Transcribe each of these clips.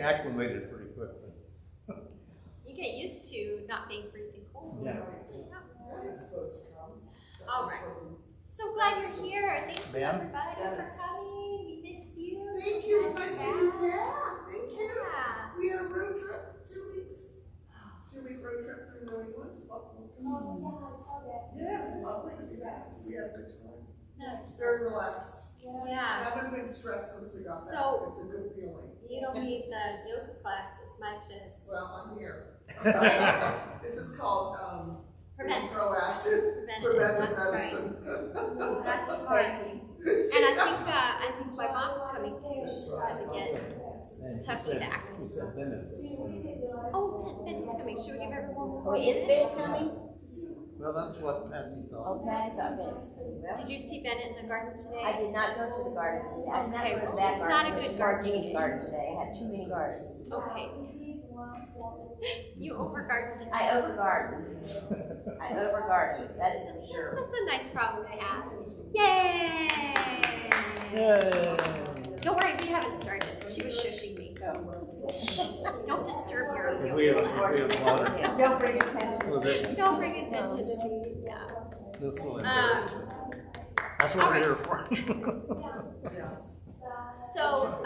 we acclimated pretty quickly. You get used to not being freezing cold. Yeah. It's supposed to come. All right. So glad you're here. Thank you, Ma'am? everybody, for coming. We missed you. Thank you. Nice to be back. Thank you. Yeah. We had a road trip, 2 weeks. 2-week road trip through New England. Oh, yeah, I saw that. Yeah, lovely to be back. We had a good time. That's Very relaxed. I yeah. haven't been stressed since we got back. So- It's a good feeling. You don't need the yoga class as much as Well, I'm here. This is called Preventive. proactive preventive That's medicine. right. That's smart. And I think my mom's coming too. She's got to get And Tucky back. she said Bennett. Oh, Ben's coming. Should we give everyone? Oh, is Ben coming? Well, that's what Patsy thought. Okay, I thought Ben was coming. Well, Did you see Bennett in the garden today? I did not go to the garden today. I did not Okay, go to well, that it's garden. not a I went good to garden. Martine's garden today. I had too many gardens. Okay. You over gardened. I overgardened. I overgardened, that is for sure. That's a nice problem to have. Yay! Yay! Don't worry, we haven't started. She was shushing me. Shh. Don't disturb your If we have water, Don't bring attention. well, this, Don't bring attention to me. Yeah. this will Um, that's what we're here for. So,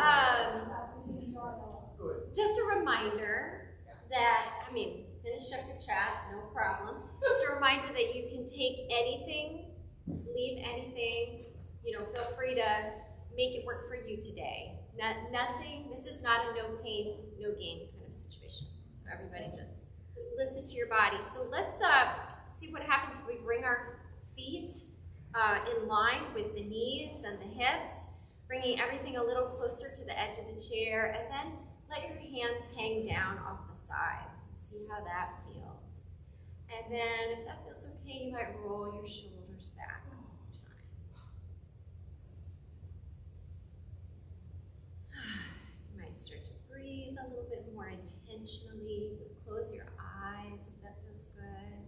Good. just a reminder that, finish up your chat, no problem. Just a reminder that you can take anything, leave anything, feel free to make it work for you today. Nothing, this is not a no pain, no gain kind of situation. So everybody just listen to your body. So let's see what happens if we bring our feet in line with the knees and the hips, bringing everything a little closer to the edge of the chair, and then let your hands hang down off the sides and see how that feels. And then if that feels okay, you might roll your shoulders back a few times. You might start to breathe a little bit more intentionally. Close your eyes if that feels good.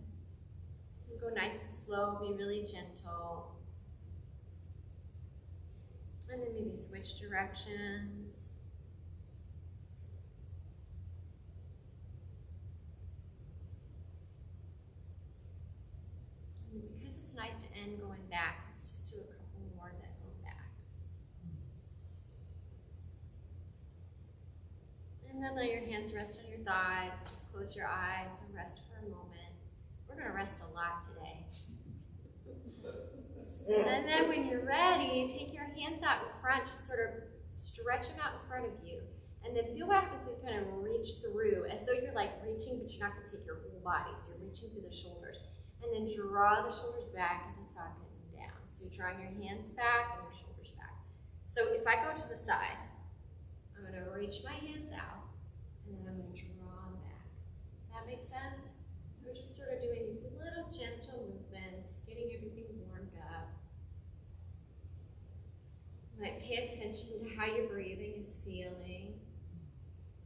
And go nice and slow, be really gentle. And then maybe switch directions. And because it's nice to end going back, let's just do a couple more that go back. And then let your hands rest on your thighs. Just close your eyes and rest for a moment. We're going to rest a lot today. And then when you're ready, take your hands out in front, just sort of stretch them out in front of you. And then feel what happens when you kind of reach through, as though you're like reaching, but you're not going to take your whole body. So you're reaching through the shoulders. And then draw the shoulders back into socket and down. So you're drawing your hands back and your shoulders back. So if I go to the side, I'm going to reach my hands out, and then I'm going to draw them back. Does that make sense? So we're just sort of doing these little gentle movements, getting everything warmed up. You might pay attention to how your breathing is feeling.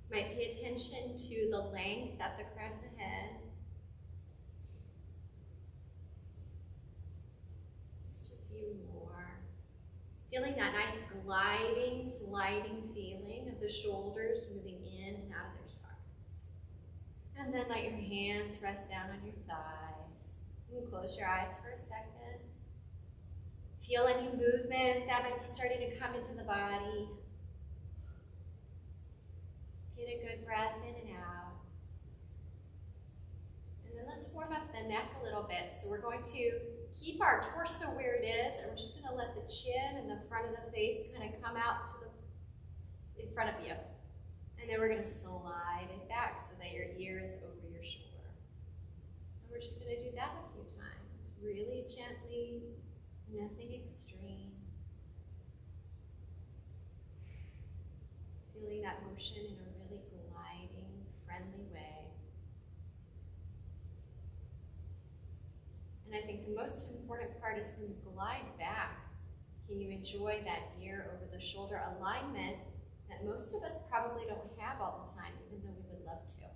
You might pay attention to the length at the crown of the head. Just a few more. Feeling that nice gliding, sliding feeling of the shoulders moving in and out of their sockets. And then let your hands rest down on your thighs. You can close your eyes for a second. Feel any movement that might be starting to come into the body. Get a good breath in and out. And then let's warm up the neck a little bit. So we're going to keep our torso where it is, and we're just going to let the chin and the front of the face kind of come out to in front of you. And then we're going to slide it back so that your ear is over your shoulder. And we're just going to do that a few times, really gently, nothing extreme. Feeling that motion in a really gliding, friendly way. And I think the most important part is when you glide back, can you enjoy that ear over the shoulder alignment that most of us probably don't have all the time, even though we would love to.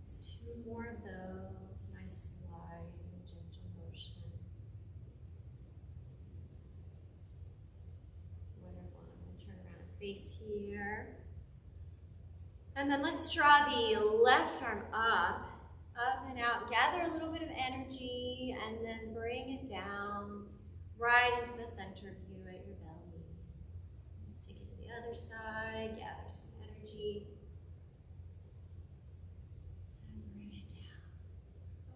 Just 2 more of those, nice sliding, gentle motion. Wonderful. I'm going to turn around and face here. here. And then let's draw the left arm up and out. Gather a little bit of energy and then bring it down right into the center of you at your belly. Let's take it to the other side, gather some energy. And bring it down.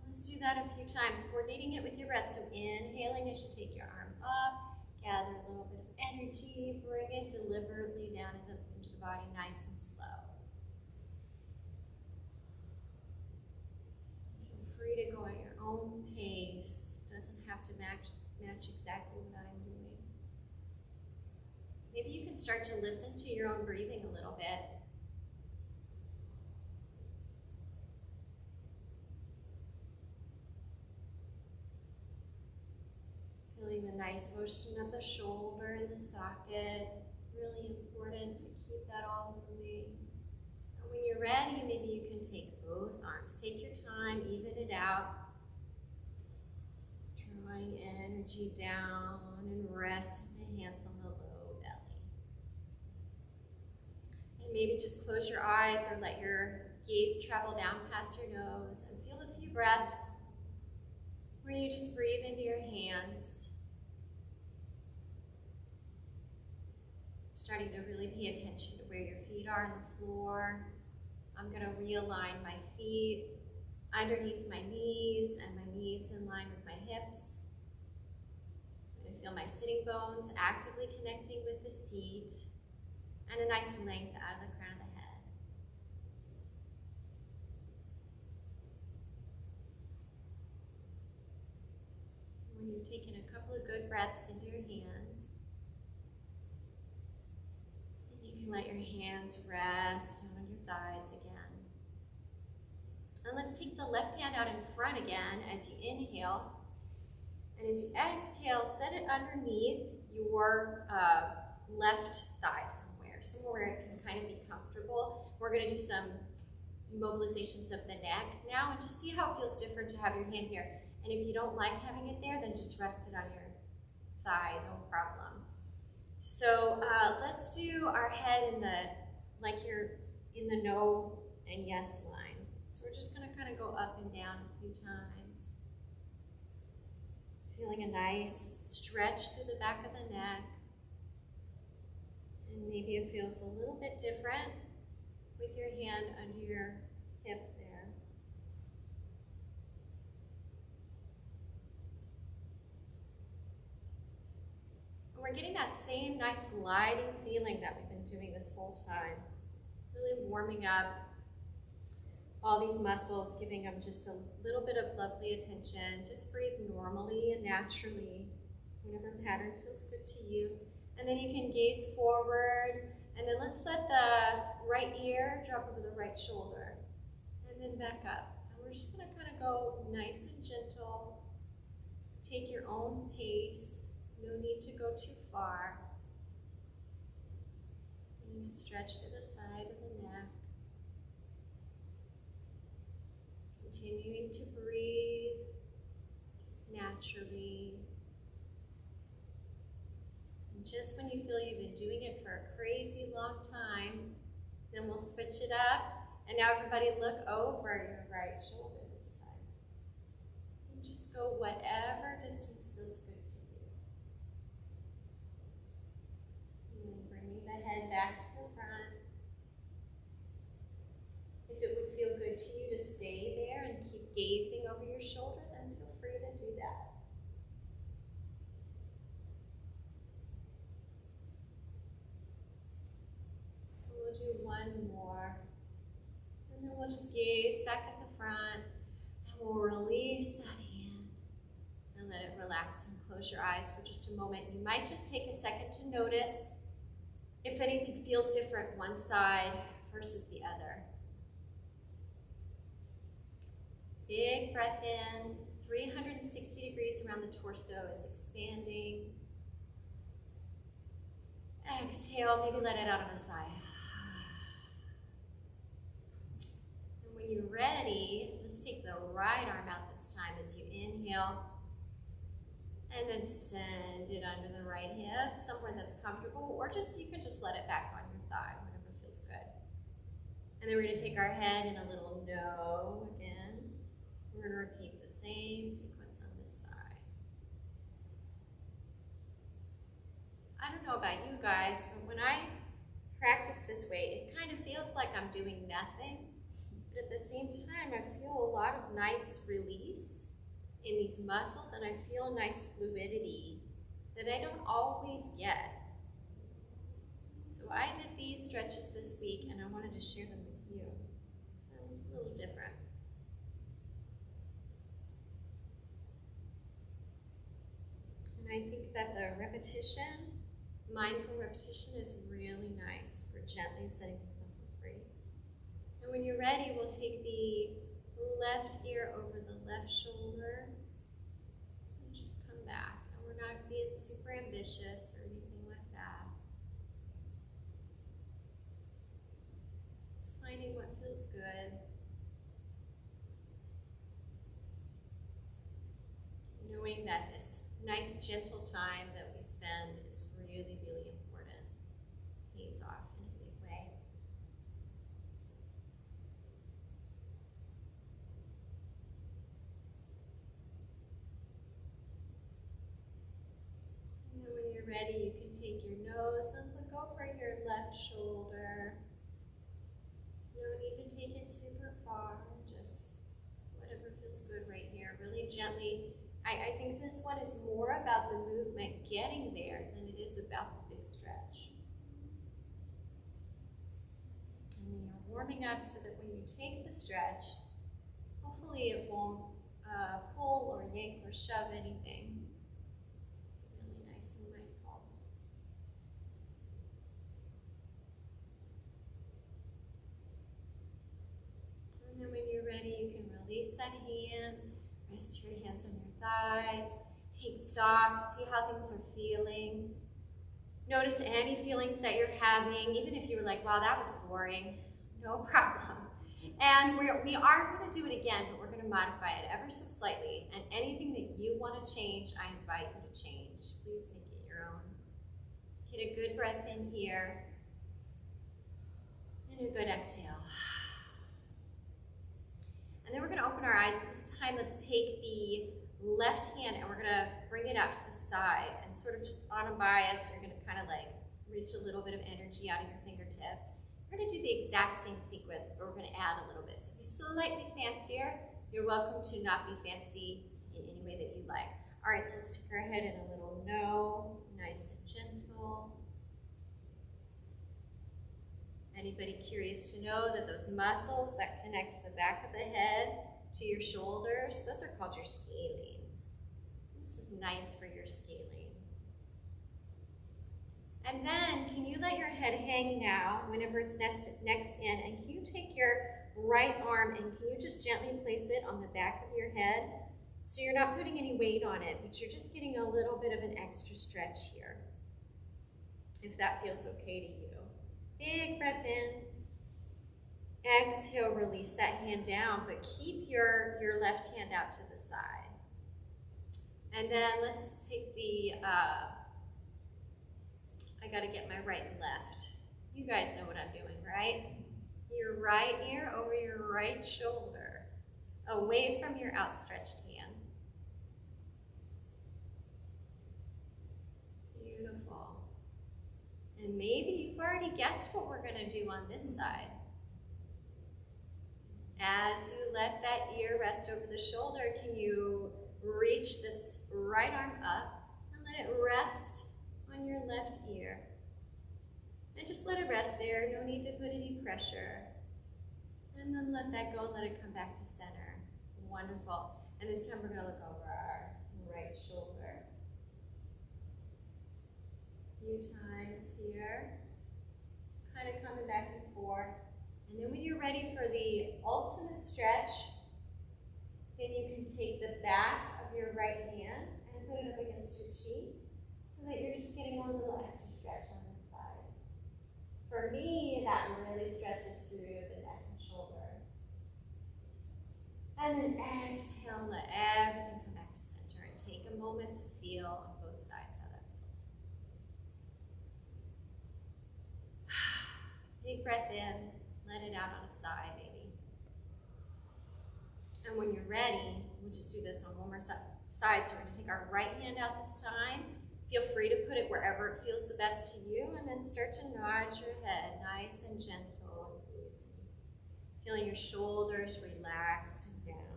Let's do that a few times, coordinating it with your breath. So inhaling as you take your arm up, gather a little bit of energy, bring it deliberately down into the body, nice and slow. Feel free to go at your own pace. Doesn't have to match exactly what I'm doing. Maybe you can start to listen to your own breathing a little bit. Feeling the nice motion of the shoulder and the socket. Really important to keep that all moving. And when you're ready, maybe you can take both arms. Take your time, even it out. Drawing energy down and resting the hands on the low belly. And maybe just close your eyes or let your gaze travel down past your nose and feel a few breaths where you just breathe into your hands. Starting to really pay attention to where your feet are on the floor. I'm going to realign my feet underneath my knees and my knees in line with my hips. I'm going to feel my sitting bones actively connecting with the seat and a nice length out of the crown of the head. When you've taken a couple of good breaths into your hands, let your hands rest down on your thighs again. And let's take the left hand out in front again as you inhale. And as you exhale, set it underneath your left thigh somewhere where it can kind of be comfortable. We're going to do some mobilizations of the neck now and just see how it feels different to have your hand here. And if you don't like having it there, then just rest it on your thigh, no problem. So let's do our head in the, like you're in the no and yes line. So we're just going to kind of go up and down a few times. Feeling a nice stretch through the back of the neck. And maybe it feels a little bit different with your hand under your hip there. We're getting that same nice gliding feeling that we've been doing this whole time. Really warming up all these muscles, giving them just a little bit of lovely attention. Just breathe normally and naturally, whatever pattern feels good to you. And then you can gaze forward, and then let's let the right ear drop over the right shoulder, and then back up. And we're just gonna kind of go nice and gentle. Take your own pace. No need to go too far. And stretch to the side of the neck. Continuing to breathe just naturally. And just when you feel you've been doing it for a crazy long time, then we'll switch it up. And now everybody look over your right shoulder this time. And just go whatever distance feels good to you. The head back to the front. If it would feel good to you to stay there and keep gazing over your shoulder, then feel free to do that. We'll do one more. And then we'll just gaze back at the front and we'll release that hand and let it relax and close your eyes for just a moment. You might just take a second to notice if anything feels different one side versus the other. Big breath in, 360 degrees around the torso is expanding. Exhale, maybe let it out on a sigh. And when you're ready, let's take the right arm out this time as you inhale. And then send it under the right hip, somewhere that's comfortable, or just you can just let it back on your thigh, whatever feels good. And then we're gonna take our head in a little no again. We're gonna repeat the same sequence on this side. I don't know about you guys, but when I practice this way, it kind of feels like I'm doing nothing, but at the same time, I feel a lot of nice release in these muscles, and I feel nice fluidity that I don't always get. So I did these stretches this week, and I wanted to share them with you. So it's a little different. And I think that the repetition, mindful repetition, is really nice for gently setting these muscles free. And when you're ready, we'll take the left ear over the left shoulder and just come back. And we're not being super ambitious or anything like that. Just finding what feels good. Knowing that this nice, gentle time that we spend is really, really important. Pays off in a big way. And then when you're ready, you can take your nose and look over your left shoulder. No need to take it super far, just whatever feels good right here. Really gently. I think this one is more about the movement getting there than it is about the big stretch. And then you're warming up so that when you take the stretch, hopefully it won't pull or yank or shove anything. Really nice and mindful. And then when you're ready, you can release that hand. Rest your hands on your thighs. Take stock, see how things are feeling. Notice any feelings that you're having, even if you were like, wow, that was boring. No problem. And we are going to do it again, but we're going to modify it ever so slightly. And anything that you want to change, I invite you to change. Please make it your own. Get a good breath in here. And a good exhale. And then we're going to open our eyes. This time, let's take the left hand and we're going to bring it out to the side and sort of just on a bias, you're going to kind of like reach a little bit of energy out of your fingertips. We're going to do the exact same sequence, but we're going to add a little bit. So be slightly fancier. You're welcome to not be fancy in any way that you like. All right, so let's take our head in a little no, nice and gentle. Anybody curious to know that those muscles that connect the back of the head to your shoulders, those are called your scalenes. This is nice for your scalenes. And then, can you let your head hang now whenever it's next in, and can you take your right arm and can you just gently place it on the back of your head? So you're not putting any weight on it, but you're just getting a little bit of an extra stretch here, if that feels okay to you. Big breath in. Exhale, release that hand down, but keep your left hand out to the side. And then let's take the, I gotta get my right and left. You guys know what I'm doing, right? Your right ear over your right shoulder, away from your outstretched hand. Beautiful. And maybe you've already guessed what we're gonna do on this side. As you let that ear rest over the shoulder, can you reach this right arm up and let it rest on your left ear? And just let it rest there, no need to put any pressure. And then let that go and let it come back to center. Wonderful. And this time we're gonna look over our right shoulder. A few times here. Just kind of coming back and forth. And then when you're ready for the ultimate stretch, then you can take the back of your right hand and put it up against your cheek so that you're just getting a little extra stretch on this side. For me, that really stretches through the neck and shoulder. And then exhale, let everything come back to center and take a moment to feel on both sides how that feels. breath in, let it out on a sigh, maybe. And when you're ready, we'll just do this on one more side. So we're going to take our right hand out this time. Feel free to put it wherever it feels the best to you, and then start to nod your head nice and gentle and easy. Feeling your shoulders relaxed and down.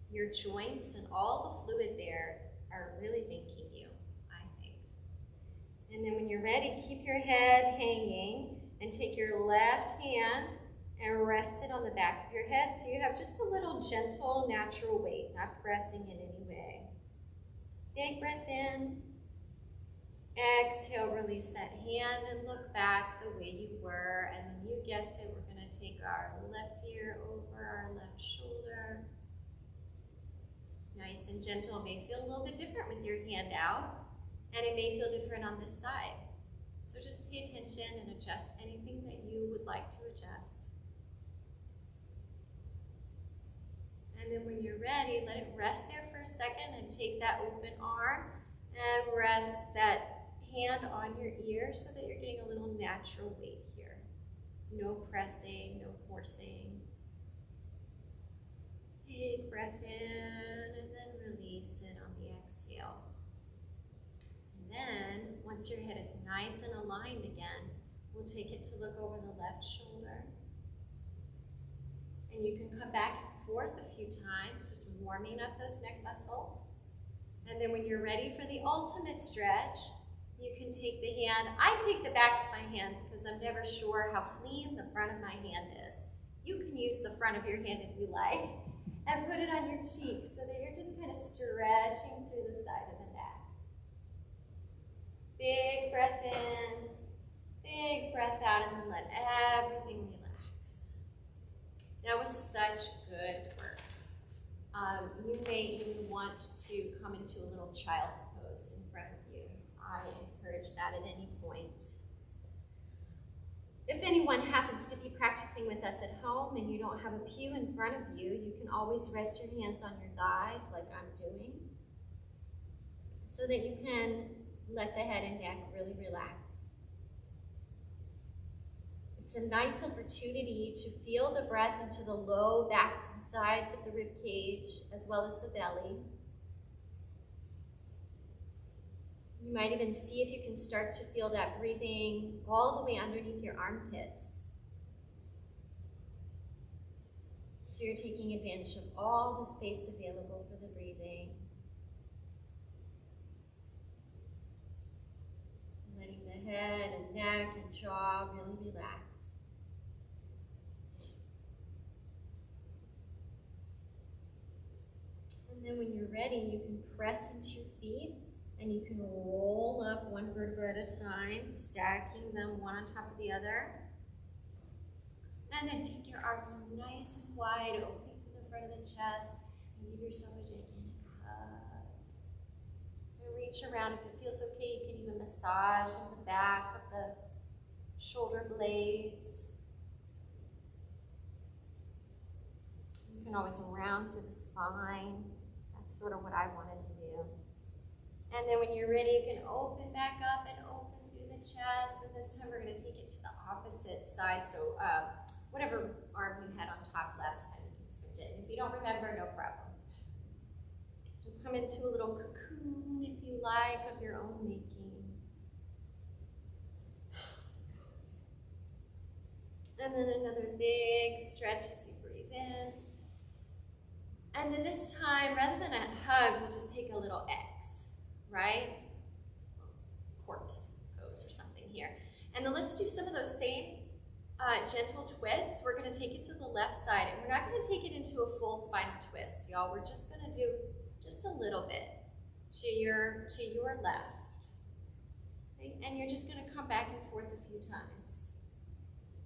Your joints and all the fluid there are really thanking you, I think. And then when you're ready, keep your head hanging and take your left hand and rest it on the back of your head so you have just a little gentle, natural weight, not pressing in any way. Big breath in. Exhale, release that hand and look back the way you were. And then you guessed it, we're going to take our left ear over our left shoulder. Nice and gentle. It may feel a little bit different with your hand out, and it may feel different on this side. So just pay attention and adjust anything that you would like to adjust. And then when you're ready, let it rest there for a second and take that open arm and rest that hand on your ear so that you're getting a little natural weight here. No pressing, no forcing. Big breath in and then release it on the exhale. And then, once your head is nice and aligned again, we'll take it to look over the left shoulder. And you can come back and forth a few times, just warming up those neck muscles. And then when you're ready for the ultimate stretch, you can take the hand. I take the back of my hand because I'm never sure how clean the front of my hand is. You can use the front of your hand if you like, and put it on your cheek so that you're just kind of stretching through the side of the neck. Big breath in, big breath out, and then let everything relax. That was such good work. You may even want to come into a little child's pose in front of you. I encourage that at any point. If anyone happens to be practicing with us at home and you don't have a pew in front of you, you can always rest your hands on your thighs like I'm doing so that you can let the head and neck really relax. It's a nice opportunity to feel the breath into the low backs and sides of the rib cage as well as the belly. You might even see if you can start to feel that breathing all the way underneath your armpits. So you're taking advantage of all the space available for the breathing. Letting the head and neck and jaw really relax. And then when you're ready, you can press into your feet. And you can roll up one vertebra at a time, stacking them one on top of the other. And then take your arms nice and wide, opening to the front of the chest, and give yourself a gigantic hug. And reach around. If it feels okay, you can even massage in the back of the shoulder blades. You can always round through the spine. That's sort of what I wanted to do. And then when you're ready, you can open back up and open through the chest. And this time we're going to take it to the opposite side. So whatever arm you had on top last time, you can switch it. If you don't remember, no problem. So come into a little cocoon, if you like, of your own making. And then another big stretch as you breathe in. And then this time, rather than a hug, we'll just take a little X. Right? Corpse pose or something here. And then let's do some of those same gentle twists. We're going to take it to the left side, and we're not going to take it into a full spinal twist, y'all. We're just going to do just a little bit to your left. Okay? And you're just going to come back and forth a few times.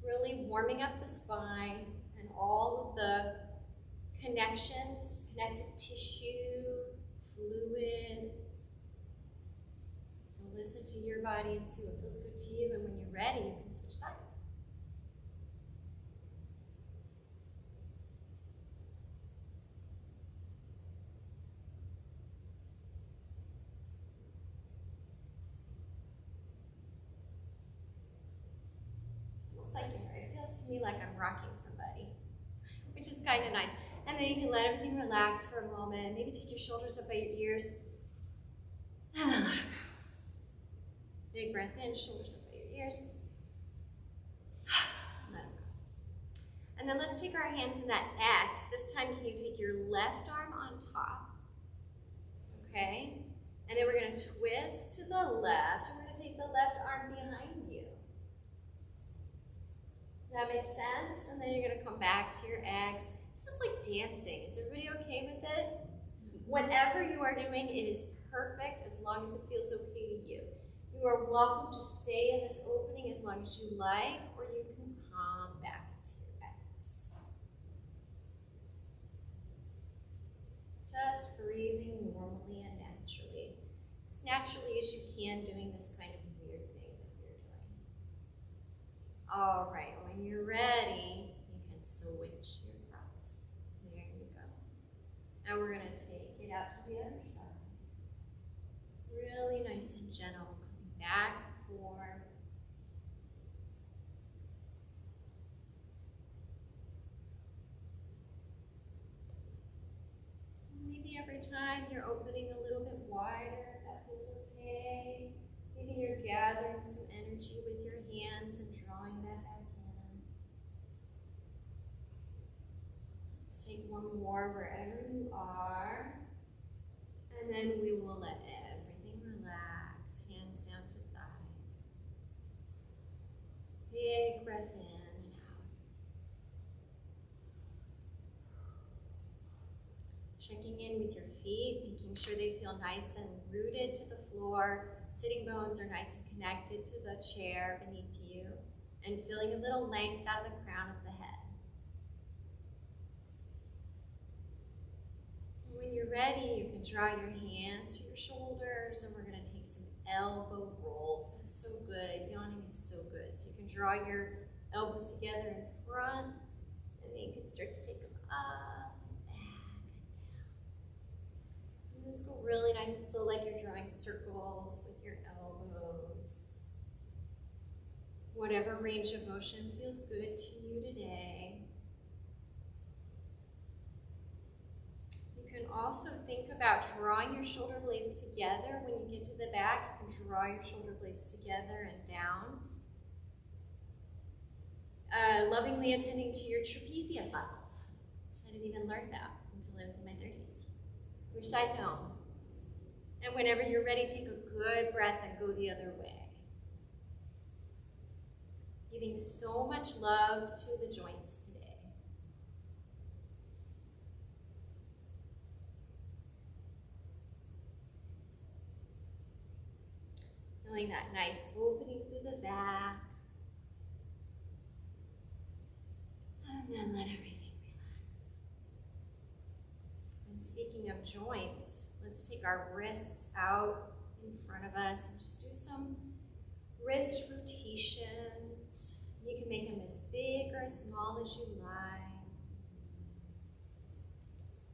Really warming up the spine and all of the connections, connective tissue, fluid. So listen to your body and see what feels good to you, and when you're ready, you can switch sides. It's like it feels to me like I'm rocking somebody, which is kind of nice. And then you can let everything relax for a moment. Maybe take your shoulders up by your ears. And then let it go. Big breath in, shoulders up by your ears. Let it go. And then let's take our hands in that X. This time, can you take your left arm on top? Okay? And then we're going to twist to the left. And we're going to take the left arm behind you. Does that make sense? And then you're going to come back to your X. This is like dancing. Is everybody okay with it? Whatever you are doing, it is perfect as long as it feels okay to you. You are welcome to stay in this opening as long as you like, or you can come back to your X. Just breathing normally and naturally. As naturally as you can, doing this kind of weird thing that you're doing. All right, when you're ready, you can switch your cross. There you go. Now we're going to take it out to the other side. Really nice and gentle. Coming back, forward. Maybe every time you're opening a little bit wider, that feels okay. Maybe you're gathering some energy with your hands and drawing that back in. Let's take one more wherever you are. And then we will let everything relax. Hands down to thighs. Big breath in and out. Checking in with your feet, making sure they feel nice and rooted to the floor. Sitting bones are nice and connected to the chair beneath you. And feeling a little length out of the crown of the head. When you're ready, you can draw your hands to your shoulders, and we're going to take some elbow rolls. That's so good. Yawning is so good. So you can draw your elbows together in front, and then you can start to take them up and back and down. And this go really nice and slow, like you're drawing circles with your elbows. Whatever range of motion feels good to you today. You can also think about drawing your shoulder blades together. When you get to the back, you can draw your shoulder blades together and down. Lovingly attending to your trapezius muscles. I didn't even learn that until I was in my 30s. Wish I'd known. And whenever you're ready, take a good breath and go the other way. Giving so much love to the joints today. Feeling that nice opening through the back. And then let everything relax. And speaking of joints, let's take our wrists out in front of us and just do some wrist rotations. You can make them as big or as small as you like.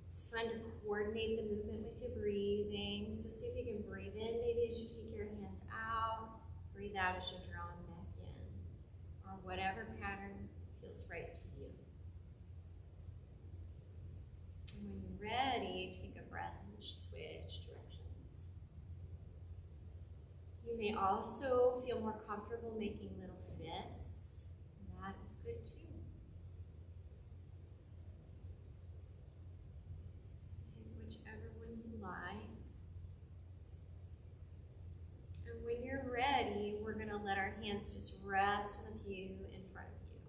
It's fun to coordinate the movement with your breathing. So see if you can breathe in maybe as you take your hands out. Breathe out as you're drawing back in. Or whatever pattern feels right to you. And when you're ready, take a breath and switch directions. You may also feel more comfortable making little fists. And that is good too. Whichever one you like. And when you're ready, we're going to let our hands just rest on the pew in front of you,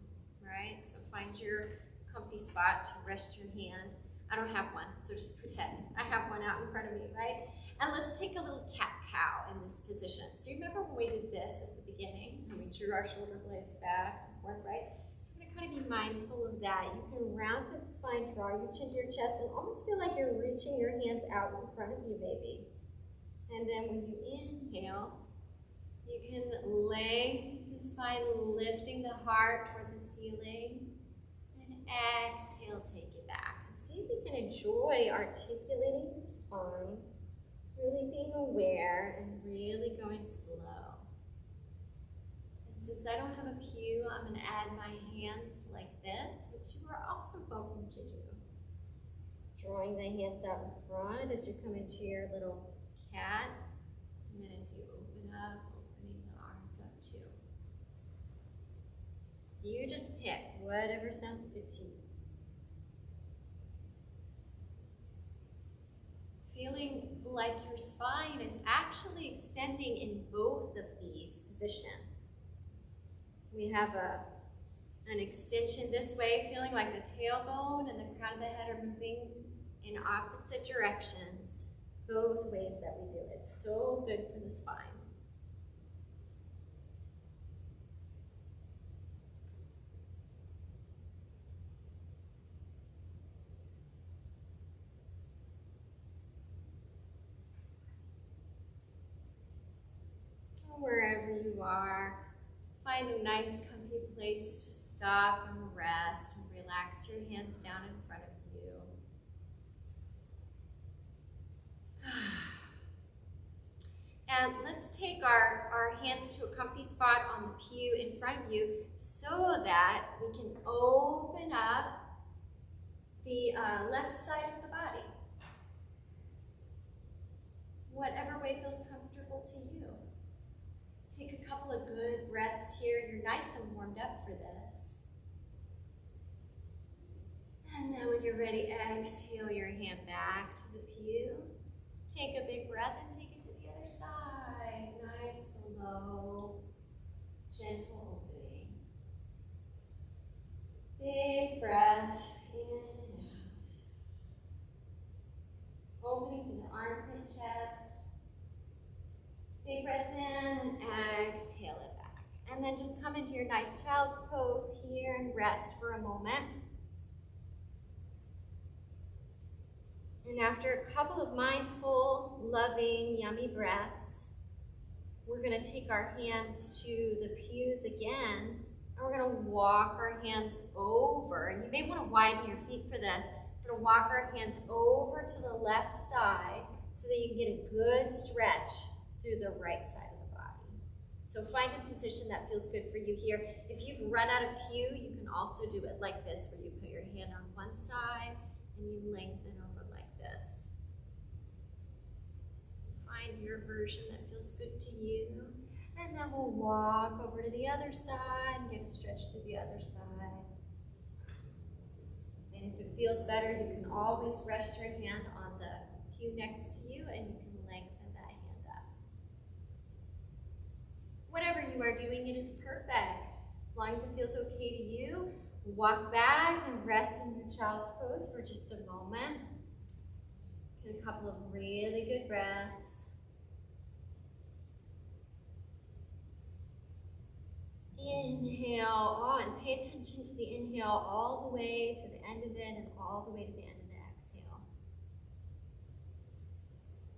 right? So find your comfy spot to rest your hand. I don't have one, so just pretend. I have one out in front of me, right? And let's take a little cat-cow in this position. So you remember when we did this at the beginning, when we drew our shoulder blades back and forth, right? So we're going to kind of be mindful of that. You can round through the spine, draw your chin to your chest, and almost feel like you're reaching your hands out in front of you, baby. And then when you inhale, you can lengthen the spine, lifting the heart toward the ceiling. And exhale, take it back. And see if you can enjoy articulating your spine, really being aware and really going slow. And so since I don't have a pew, I'm going to add my hands like this, which you are also welcome to do. Drawing the hands out in front as you come into your little cat. And then as you open up, opening the arms up too. You just pick whatever sounds good to you. Feeling like your spine is actually extending in both of these positions. We have an extension this way, feeling like the tailbone and the crown of the head are moving in opposite directions, both ways that we do it. It's so good for the spine. Wherever you are, find a nice comfy place to stop and rest and relax your hands down in front of you. And let's take our hands to a comfy spot on the pew in front of you so that we can open up the left side of the body. Whatever way feels comfortable to you. Take a couple of good breaths here. You're nice and warmed up for this. And then when you're ready, exhale your hand back to the pew. Take a big breath and take it to the other side. Nice, slow, gentle opening. Big breath in and out. Opening through the armpit, chest. Big breath in and exhale it back. And then just come into your nice child's pose here and rest for a moment. And after a couple of mindful, loving, yummy breaths, we're going to take our hands to the pews again, and we're going to walk our hands over. And you may want to widen your feet for this. We're going to walk our hands over to the left side so that you can get a good stretch through the right side of the body. So find a position that feels good for you here. If you've run out of pew, you can also do it like this, where you put your hand on one side and you lengthen over like this. Find your version that feels good to you. And then we'll walk over to the other side and get a stretch through the other side. And if it feels better, you can always rest your hand on the pew next to you and you can lengthen that hand up. Whatever you are doing, it is perfect. As long as it feels okay to you, walk back and rest in your child's pose for just a moment. Get a couple of really good breaths. Inhale on. Pay attention to the inhale all the way to the end of it and all the way to the end of the exhale.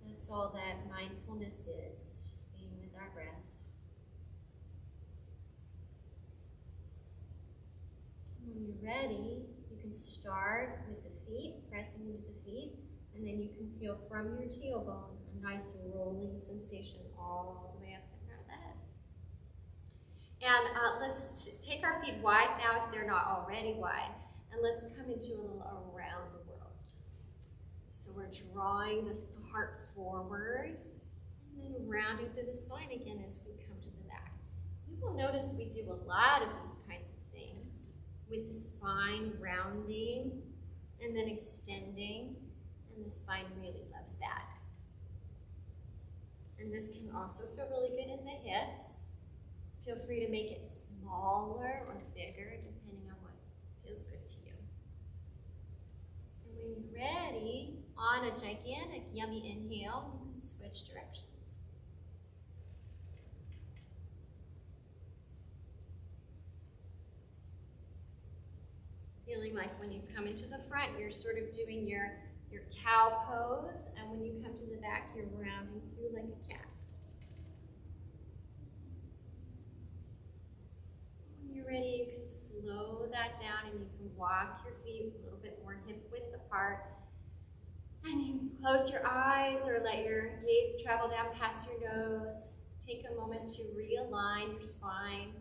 That's all that mindfulness is. It's just being with our breath. When you're ready, you can start with the feet, pressing into the feet, and then you can feel from your tailbone a nice rolling sensation all the way up the front of the head. And let's take our feet wide now if they're not already wide, and let's come into a little around the world. So we're drawing the heart forward, and then rounding through the spine again as we come to the back. You will notice we do a lot of these kinds of things, with the spine rounding and then extending, and the spine really loves that. And this can also feel really good in the hips. Feel free to make it smaller or bigger depending on what feels good to you. And when you're ready, on a gigantic yummy inhale, you can switch directions. Feeling like when you come into the front, you're sort of doing your cow pose, and when you come to the back, you're rounding through like a cat. When you're ready, you can slow that down and you can walk your feet a little bit more hip width apart. And you can close your eyes or let your gaze travel down past your nose. Take a moment to realign your spine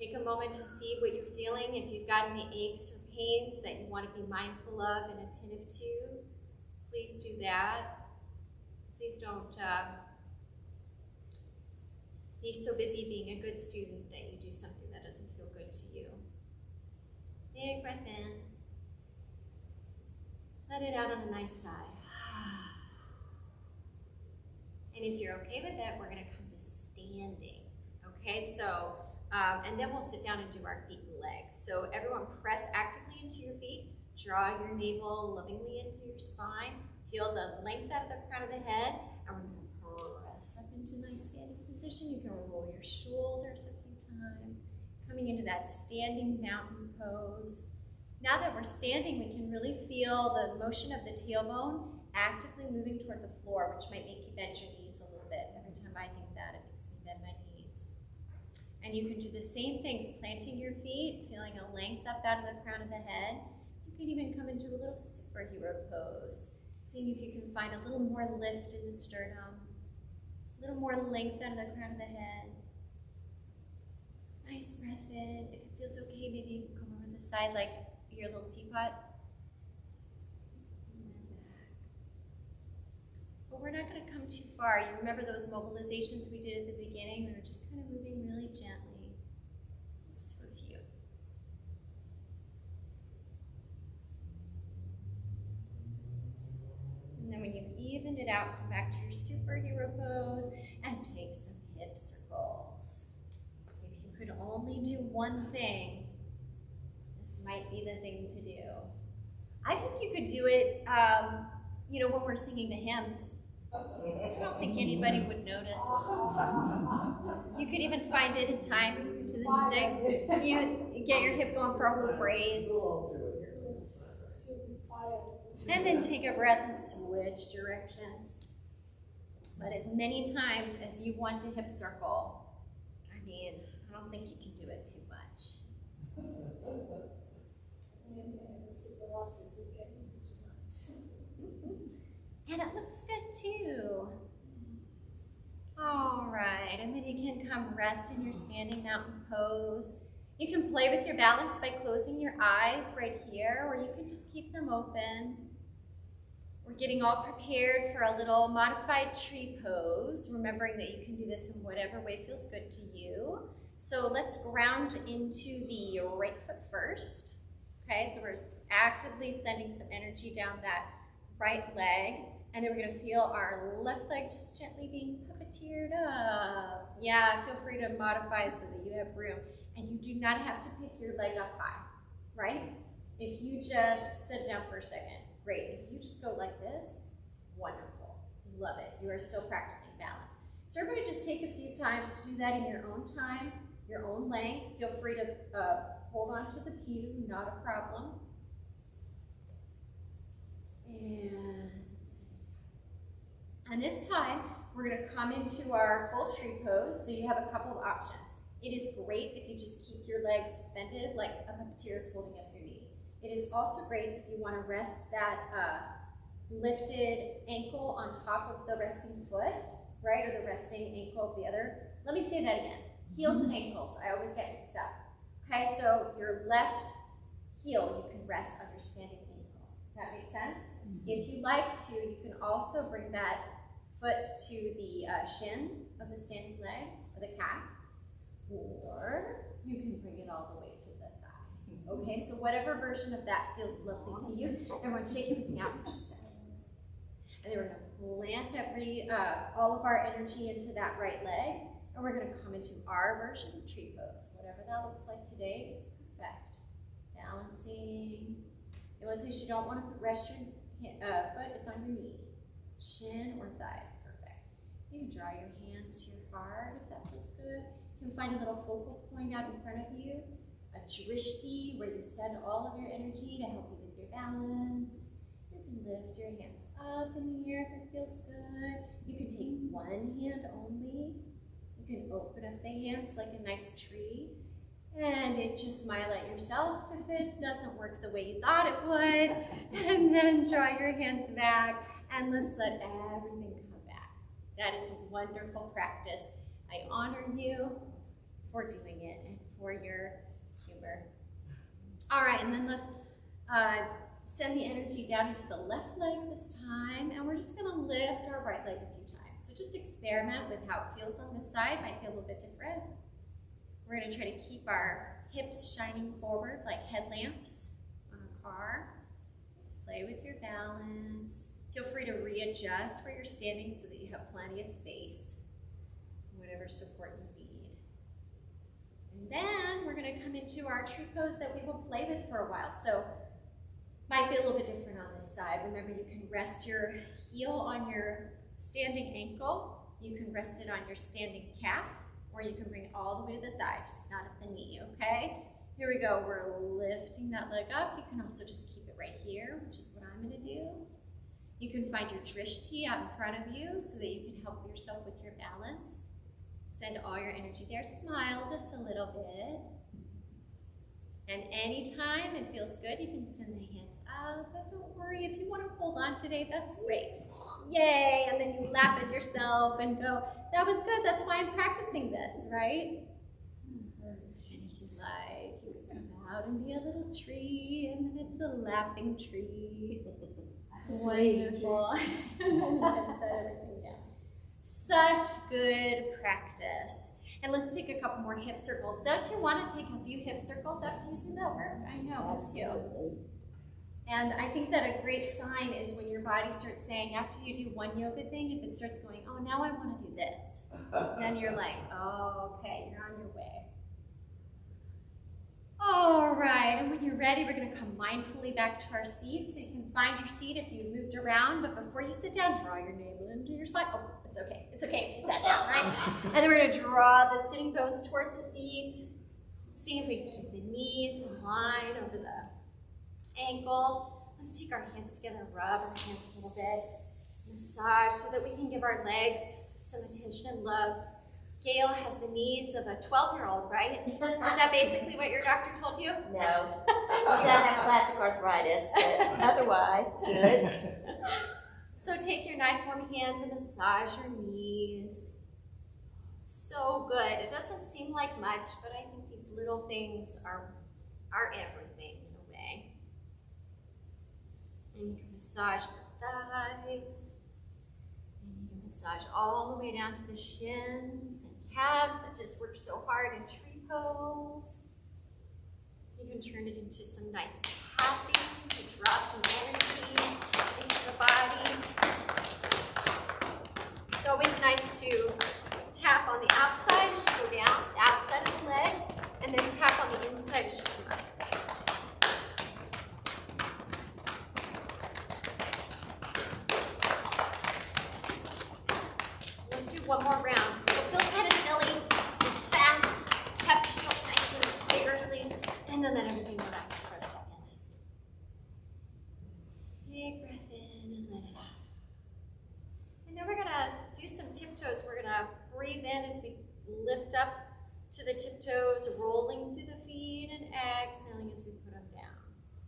Take a moment to see what you're feeling. If you've got any aches or pains that you want to be mindful of and attentive to, please do that. Please don't be so busy being a good student that you do something that doesn't feel good to you. Big breath in. Let it out on a nice sigh. And if you're okay with it, we're going to come to standing. Okay, so, and then we'll sit down and do our feet and legs. So everyone press actively into your feet. Draw your navel lovingly into your spine. Feel the length out of the crown of the head. And we're going to press up into a nice standing position. You can roll your shoulders a few times. Coming into that standing mountain pose. Now that we're standing, we can really feel the motion of the tailbone actively moving toward the floor, which might make you bend your knees a little bit. Every time I think that, it makes me bend my knees. And you can do the same things, planting your feet, feeling a length up out of the crown of the head. You can even come into a little superhero pose, seeing if you can find a little more lift in the sternum, a little more length out of the crown of the head. Nice breath in. If it feels okay, maybe you can come over to the side like your little teapot. But we're not going to come too far. You remember those mobilizations we did at the beginning? We were just kind of moving really gently. Just to a few. And then when you've evened it out, come back to your superhero pose and take some hip circles. If you could only do one thing, this might be the thing to do. I think you could do it, when we're singing the hymns. I don't think anybody would notice. You could even find it in time to the music. You get your hip going for a whole phrase. And then take a breath and switch directions. But as many times as you want to hip circle, I don't think you can do it too much. And it looks good too. All right, and then you can come rest in your standing mountain pose. You can play with your balance by closing your eyes right here, or you can just keep them open. We're getting all prepared for a little modified tree pose, remembering that you can do this in whatever way feels good to you. So let's ground into the right foot first. Okay, so we're actively sending some energy down that right leg. And then we're going to feel our left leg just gently being puppeteered up. Yeah, feel free to modify so that you have room. And you do not have to pick your leg up high, right? If you just sit down for a second, great. If you just go like this, wonderful. Love it. You are still practicing balance. So everybody just take a few times to do that in your own time, your own length. Feel free to hold on to the pew, not a problem. And this time, we're going to come into our full tree pose, so you have a couple of options. It is great if you just keep your legs suspended like a puppeteer is holding up your knee. It is also great if you want to rest that lifted ankle on top of the resting foot, right, or the resting ankle of the other. Let me say that again. Heels and ankles, I always get mixed up. Okay, so your left heel, you can rest on your standing ankle. Does that make sense? If you like to, you can also bring that foot to the shin of the standing leg, or the calf, or you can bring it all the way to the thigh. Okay, so whatever version of that feels lovely to you. Everyone shake everything out for just a second. And then we're going to plant all of our energy into that right leg, and we're going to come into our version of tree pose. Whatever that looks like today is perfect. Balancing. The only place you don't want to rest your foot is on your knee. Shin or thigh is perfect. You can draw your hands to your heart if that feels good. You can find a little focal point out in front of you, a drishti where you send all of your energy to help you with your balance. You can lift your hands up in the air if it feels good. You can take one hand only. You can open up the hands like a nice tree. And just smile at yourself if it doesn't work the way you thought it would. And then draw your hands back and let's let everything come back. That is a wonderful practice. I honor you. for doing it and for your humor. All right, and then let's send the energy down into the left leg this time, and we're just gonna lift our right leg a few times. So just experiment with how it feels on this side. Might be a little bit different. We're gonna try to keep our hips shining forward like headlamps on a car. Just play with your balance. Feel free to readjust where you're standing so that you have plenty of space, whatever support you need. And then we're gonna come into our tree pose that we will play with for a while. So might be a little bit different on this side. Remember, you can rest your heel on your standing ankle. You can rest it on your standing calf, or you can bring it all the way to the thigh, just not at the knee, okay? Here we go, we're lifting that leg up. You can also just keep it right here, which is what I'm gonna do. You can find your drishti out in front of you so that you can help yourself with your balance. Send all your energy there. Smile just a little bit. And anytime it feels good, you can send the hands up. But don't worry, if you want to hold on today, that's great. Yay, and then you laugh at yourself and go, that was good, that's why I'm practicing this, right? And if you like, you can come out and be a little tree, and then it's a laughing tree. Wonderful. Such good practice. And let's take a couple more hip circles. Don't you want to take a few hip circles after you do that work? I know, me too. And I think that a great sign is when your body starts saying, after you do one yoga thing, if it starts going, oh, now I want to do this, then you're like, oh, okay, you're on your way. All right, and when you're ready, we're gonna come mindfully back to our seat. So you can find your seat if you moved around, but before you sit down, draw your navel into your spine. Oh, it's okay, you sat down, right? And then we're gonna draw the sitting bones toward the seat. See if we can keep the knees in line over the ankles. Let's take our hands together, rub our hands a little bit, massage so that we can give our legs some attention and love. Gail has the knees of a 12-year-old, right? Is that basically what your doctor told you? No. She doesn't have classic arthritis, but otherwise, good. So take your nice warm hands and massage your knees. So good. It doesn't seem like much, but I think these little things are everything in a way. And you can massage the thighs. And you can massage all the way down to the shins and calves that just work so hard in tree pose. You can turn it into some nice tapping to draw some energy into the body. It's always nice to tap on the outside as you go down, the outside of the leg, and then tap on the inside as you come up. Let's do one more round. It feels kind of silly, fast. Tap yourself nice and vigorously, and then let everything relax for a second. Big breath in and let it out. And then we're gonna do some tiptoes. We're gonna breathe in as we lift up to the tiptoes, rolling through the feet, and exhaling as we put them down.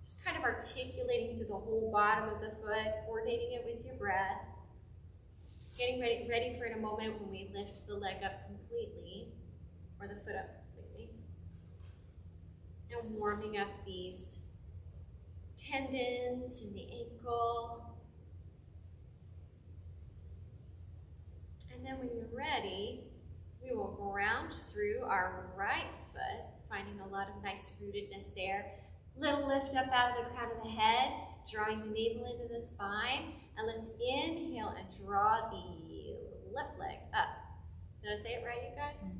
Just kind of articulating through the whole bottom of the foot, coordinating it with your breath. Getting ready for in a moment when we lift the leg up completely, or the foot up completely. And warming up these tendons in the ankle. And then when you're ready, we will ground through our right foot, finding a lot of nice rootedness there. Little lift up out of the crown of the head, drawing the navel into the spine. And let's inhale and draw the left leg up. Did I say it right, you guys?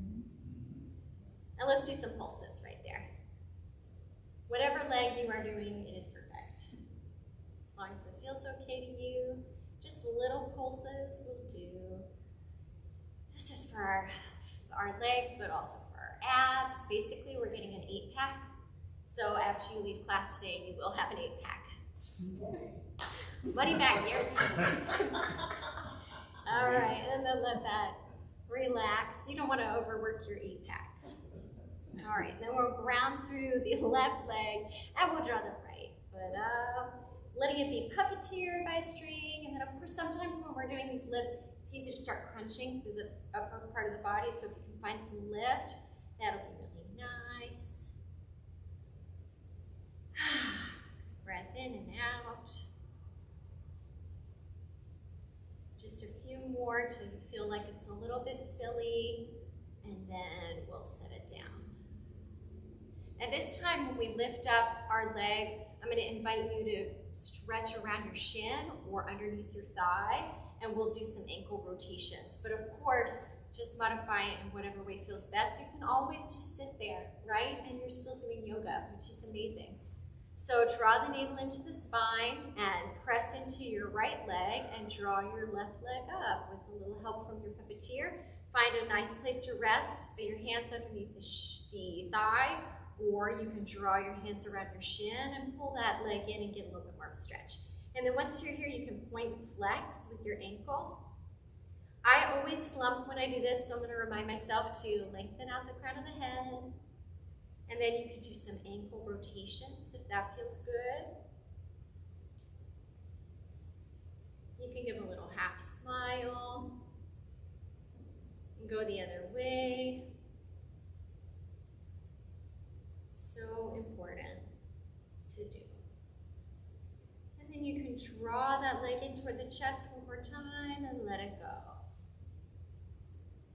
And let's do some pulses right there. Whatever leg you are doing, it is perfect. As long as it feels okay to you, just little pulses will do. This is for our legs, but also for our abs. Basically, we're getting an 8-pack. So after you leave class today, you will have an 8-pack. Money back guarantee. All right, and then let that relax. You don't want to overwork your 8-pack. All right, then we'll ground through the left leg, and we'll draw the right foot up, letting it be puppeteered by a string. And then, of course, sometimes when we're doing these lifts, it's easy to start crunching through the upper part of the body. So if you can find some lift, that'll little bit silly, and then we'll set it down. At this time, when we lift up our leg, I'm going to invite you to stretch around your shin or underneath your thigh, and we'll do some ankle rotations. But of course, just modify it in whatever way feels best. You can always just sit there, right? And you're still doing yoga, which is amazing. So draw the navel into the spine and press into your right leg and draw your left leg up with a little help from your puppeteer. Find a nice place to rest, put your hands underneath the thigh, or you can draw your hands around your shin and pull that leg in and get a little bit more of a stretch. And then once you're here, you can point and flex with your ankle. I always slump when I do this, so I'm going to remind myself to lengthen out the crown of the head. And then you can do some ankle rotations if that feels good. You can give a little half smile and go the other way. So important to do. And then you can draw that leg in toward the chest one more time and let it go.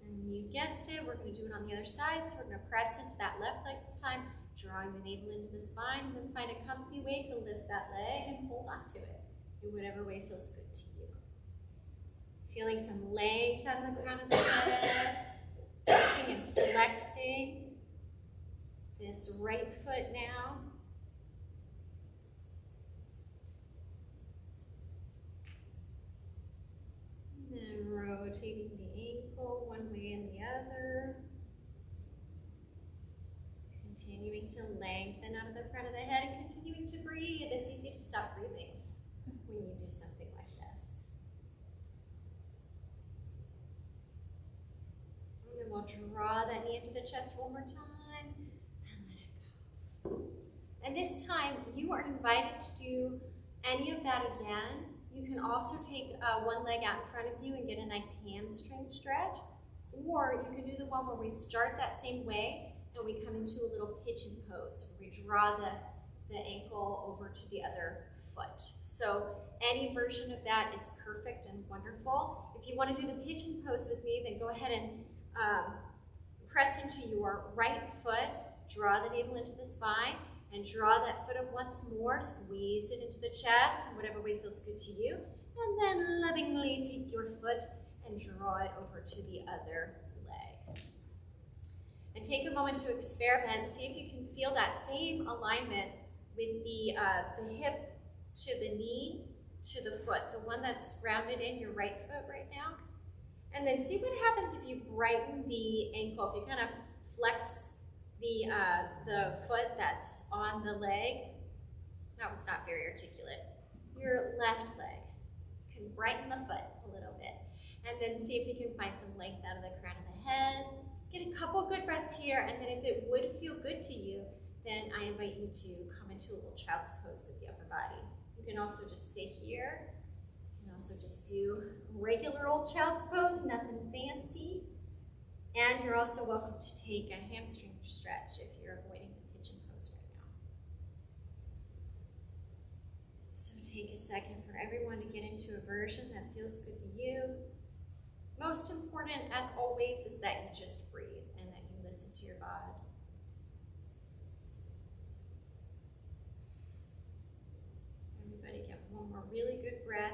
And you guessed it, we're going to do it on the other side. So we're going to press into that left leg this time, drawing the navel into the spine, and then find a comfy way to lift that leg and hold on to it in whatever way feels good to you. Feeling some length out of the crown of the head, lifting and flexing this right foot now. And then rotating the ankle one way and the other. Continuing to lengthen out of the front of the head and continuing to breathe. It's easy to stop breathing when you do something like this. And then we'll draw that knee into the chest one more time and let it go. And this time, you are invited to do any of that again. You can also take one leg out in front of you and get a nice hamstring stretch, or you can do the one where we start that same way and we come into a little pigeon pose where we draw the ankle over to the other foot. So any version of that is perfect and wonderful. If you want to do the pigeon pose with me, then go ahead and press into your right foot, draw the navel into the spine, and draw that foot up once more, squeeze it into the chest in whatever way feels good to you, and then lovingly take your foot and draw it over to the other leg. And take a moment to experiment, see if you can feel that same alignment with the hip to the knee to the foot, the one that's rounded in your right foot right now. And then see what happens if you brighten the ankle, if you kind of flex the foot that's on the leg. That was not very articulate. Your left leg. You can brighten the foot a little bit. And then see if you can find some length out of the crown of the head. Get a couple good breaths here, and then if it would feel good to you, then I invite you to come into a little child's pose with the upper body. You can also just stay here. You can also just do regular old child's pose, nothing fancy. And you're also welcome to take a hamstring stretch if you're avoiding the pigeon pose right now. So take a second for everyone to get into a version that feels good to you. Most important, as always, is that you just breathe and that you listen to your body. Everybody get one more really good breath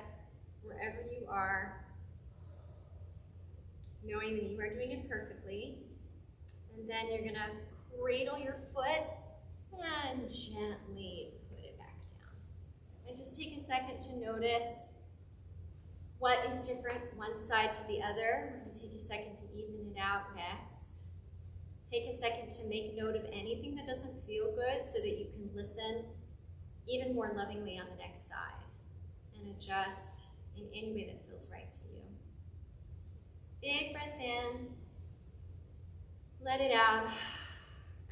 wherever you are, knowing that you are doing it perfectly. And then you're going to cradle your foot and gently put it back down. And just take a second to notice what is different one side to the other. We're going to take a second to even it out next. Take a second to make note of anything that doesn't feel good so that you can listen even more lovingly on the next side and adjust in any way that feels right to you. Big breath in, let it out.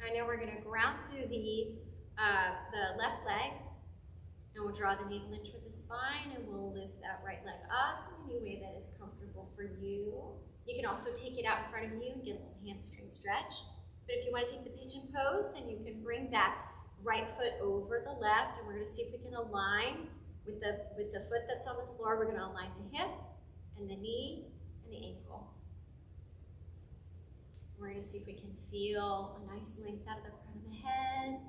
And now we're going to ground through the left leg, and we'll draw the navel into the spine, and we'll lift that right leg up in any way that is comfortable for you. You can also take it out in front of you and get a little hamstring stretch. But if you want to take the pigeon pose, then you can bring that right foot over the left, and we're going to see if we can align with the foot that's on the floor. We're going to align the hip and the knee and the ankle. We're going to see if we can feel a nice length out of the crown of the head,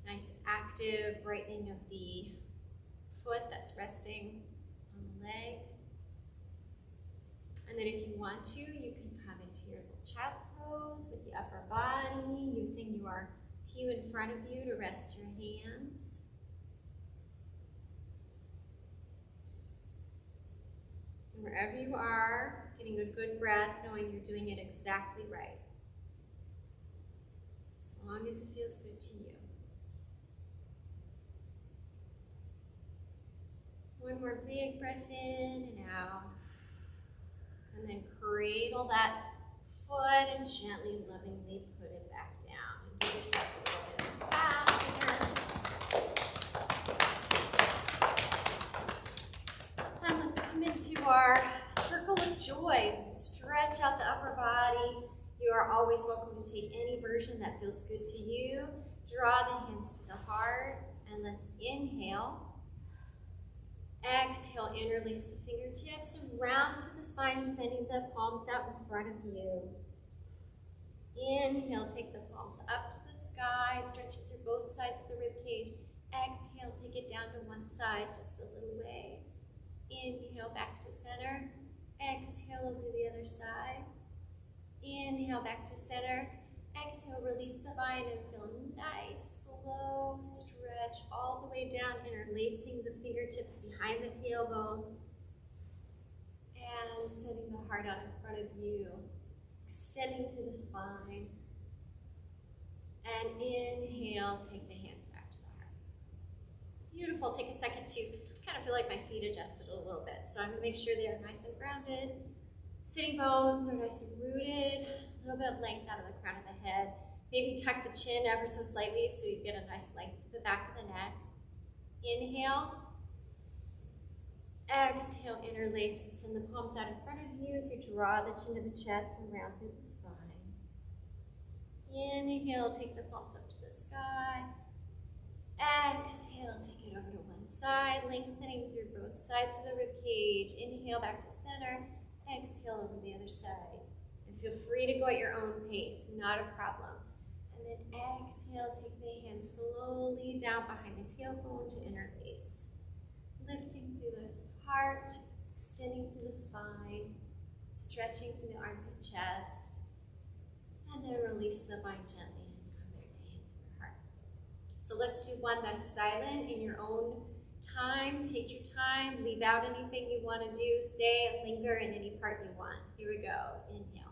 nice active brightening of the foot that's resting on the leg. And then if you want to, you can come into your little child's pose with the upper body, using your pew in front of you to rest your hands. And wherever you are, getting a good breath, knowing you're doing it exactly right. As long as it feels good to you. One more big breath in and out. And then cradle that foot and gently, lovingly put it back down. And give yourself a little bit of tap. And let's come into our circle of joy. Stretch out the upper body. You are always welcome to take any version that feels good to you. Draw the hands to the heart. And let's inhale. Exhale, interlace the fingertips and round to the spine, sending the palms out in front of you. Inhale, take the palms up to the sky, stretch it through both sides of the rib cage. Exhale, take it down to one side, just a little ways. Inhale, back to center. Exhale, over to the other side. Inhale, back to center. Exhale, release the bind and feel nice, slow stretch all the way down, interlacing the fingertips behind the tailbone and setting the heart out in front of you, extending to the spine. And inhale, take the hands back to the heart. Beautiful. Take a second to kind of feel like my feet adjusted a little bit. So I'm going to make sure they are nice and grounded. Sitting bones are nice and rooted. A little bit of length out of the crown of the head. Maybe tuck the chin ever so slightly so you get a nice length to the back of the neck. Inhale. Exhale, interlace and send the palms out in front of you as you draw the chin to the chest and round through the spine. Inhale, take the palms up to the sky. Exhale, take it over to one side, lengthening through both sides of the rib cage. Inhale, back to center. Exhale over the other side. And feel free to go at your own pace, not a problem. And then exhale, take the hands slowly down behind the tailbone to interlace. Lifting through the heart, extending to the spine, stretching to the armpit chest. And then release the bind gently and come back to hands for heart. So let's do one that's silent in your own time. Take your time, leave out anything you want to do, stay and linger in any part you want. Here we go. Inhale.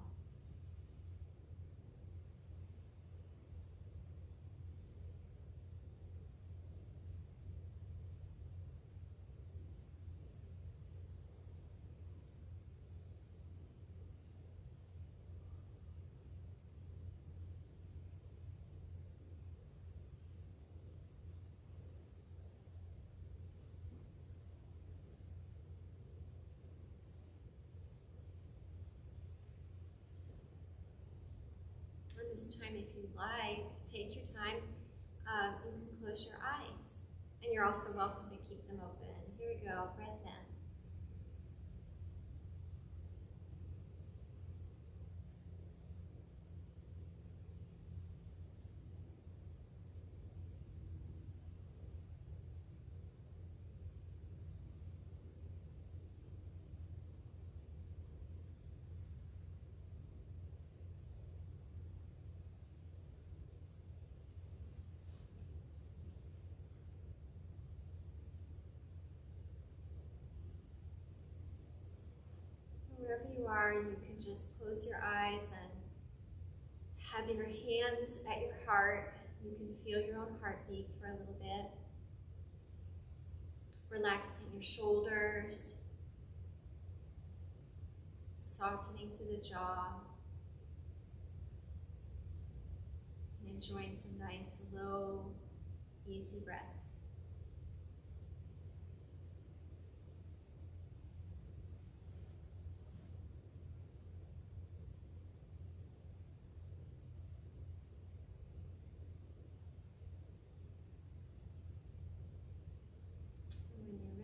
This time, if you like, take your time. You can close your eyes, and you're also welcome to keep them open. Here we go, breath in. Wherever you are, you can just close your eyes and have your hands at your heart. You can feel your own heartbeat for a little bit. Relaxing your shoulders, softening through the jaw, and enjoying some nice, low, easy breaths.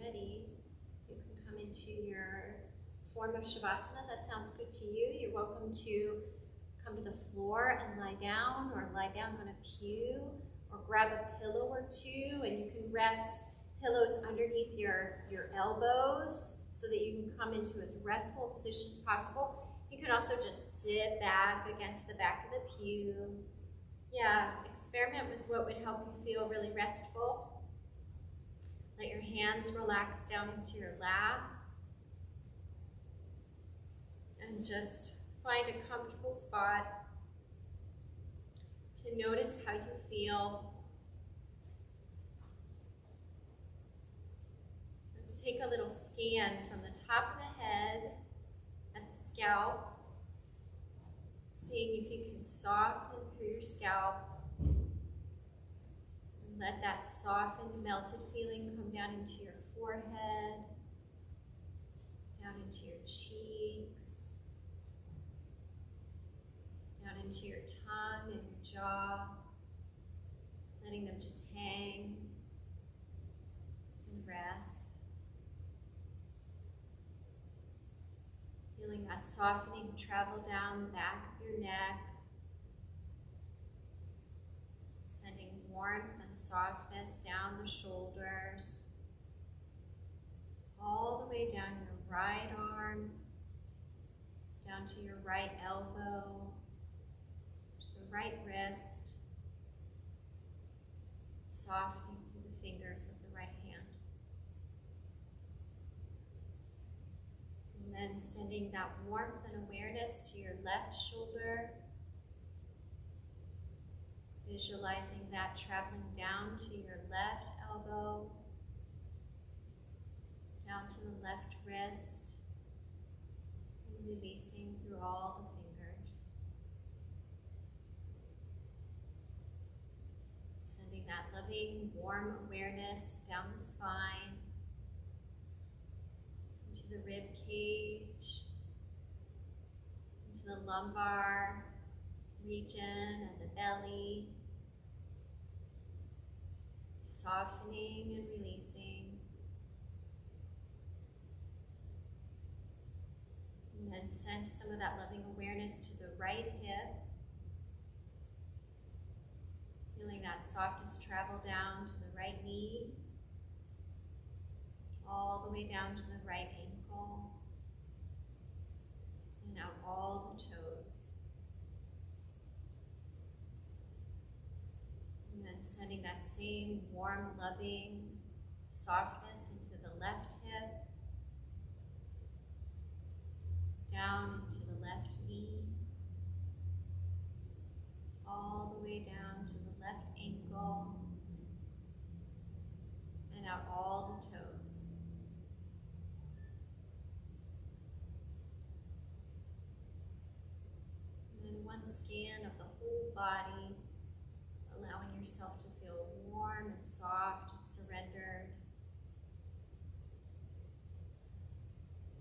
Ready, you can come into your form of Shavasana. That sounds good to you. You're welcome to come to the floor and lie down, or lie down on a pew, or grab a pillow or two, and you can rest pillows underneath your elbows so that you can come into as restful a position as possible. You can also just sit back against the back of the pew. Yeah, experiment with what would help you feel really restful. Let your hands relax down into your lap. And just find a comfortable spot to notice how you feel. Let's take a little scan from the top of the head at the scalp, seeing if you can soften through your scalp. And let that softened, melted feeling come down into your forehead, down into your cheeks, down into your tongue and your jaw, letting them just hang and rest. Feeling that softening travel down the back of your neck, sending warmth and softness down the shoulders, all the way down your right arm, down to your right elbow, to the right wrist, softening through the fingers of the right hand. And then sending that warmth and awareness to your left shoulder, visualizing that traveling down to your left elbow, down to the left wrist, and releasing through all the fingers. Sending that loving, warm awareness down the spine, into the rib cage, into the lumbar region and the belly, softening and releasing. And then send some of that loving awareness to the right hip, feeling that softness travel down to the right knee, all the way down to the right ankle, and out all the toes. And then sending that same warm, loving softness into the left hip, down into the left knee, all the way down to the left ankle, and out all the toes. And then one scan of the whole body, allowing yourself to feel warm and soft and surrendered.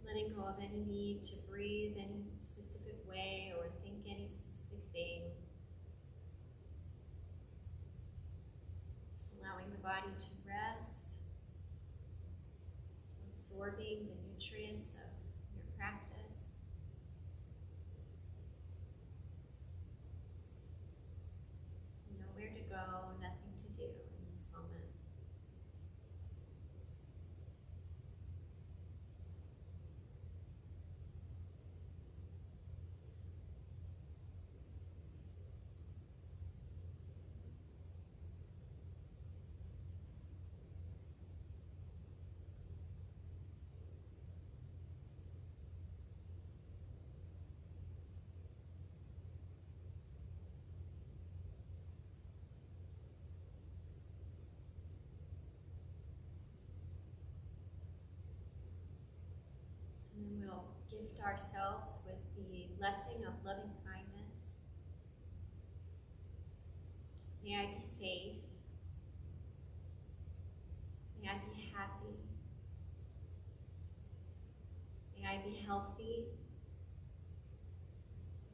Letting go of any need to breathe any specific way or think any specific thing. Just allowing the body to rest, absorbing the nutrients of your practice. Nowhere to go, nothing to do in this moment. And then we'll gift ourselves with the blessing of loving kindness. May I be safe. May I be happy. May I be healthy.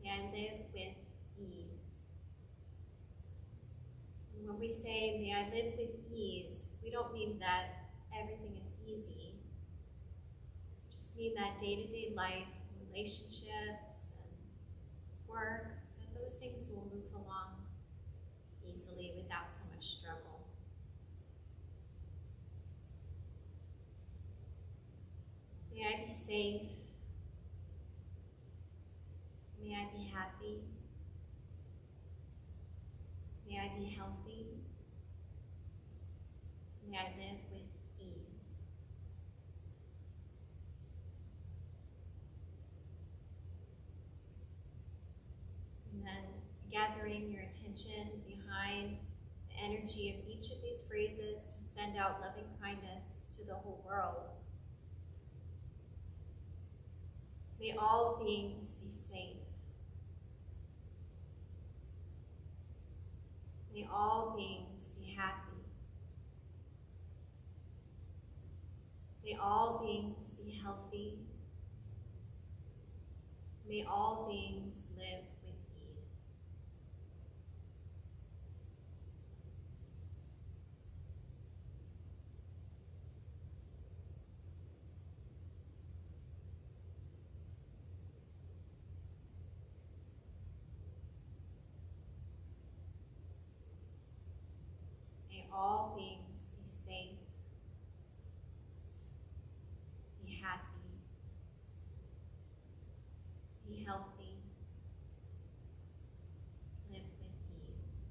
May I live with ease. And when we say, may I live with ease, we don't mean that everything is easy. We just mean that day-to-day life, relationships, and work, those things will move along easily without so much struggle. May I be safe. May I be happy. May I be healthy. May I live with ease. And then gathering your attention behind the energy of each of these phrases to send out loving kindness to the whole world. May all beings be safe. May all beings be happy. May all beings be healthy. May all beings live with ease. May all beings be safe, be happy, be healthy, live with ease.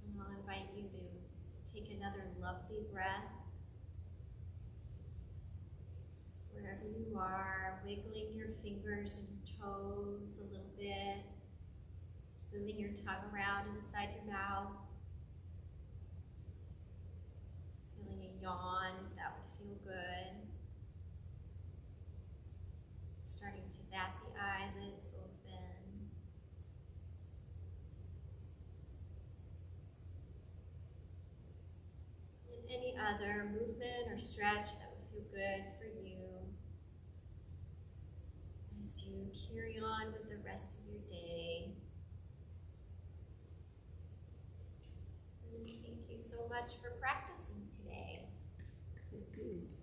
And I'll invite you to take another lovely breath. Wherever you are, wiggling your fingers and your toes a little bit, moving your tongue around inside your mouth, feeling a yawn if that would feel good. Starting to bat the eyelids open. And any other movement or stretch that would feel good for you as you carry on with the rest of your day. And thank you so much for practicing today. Good.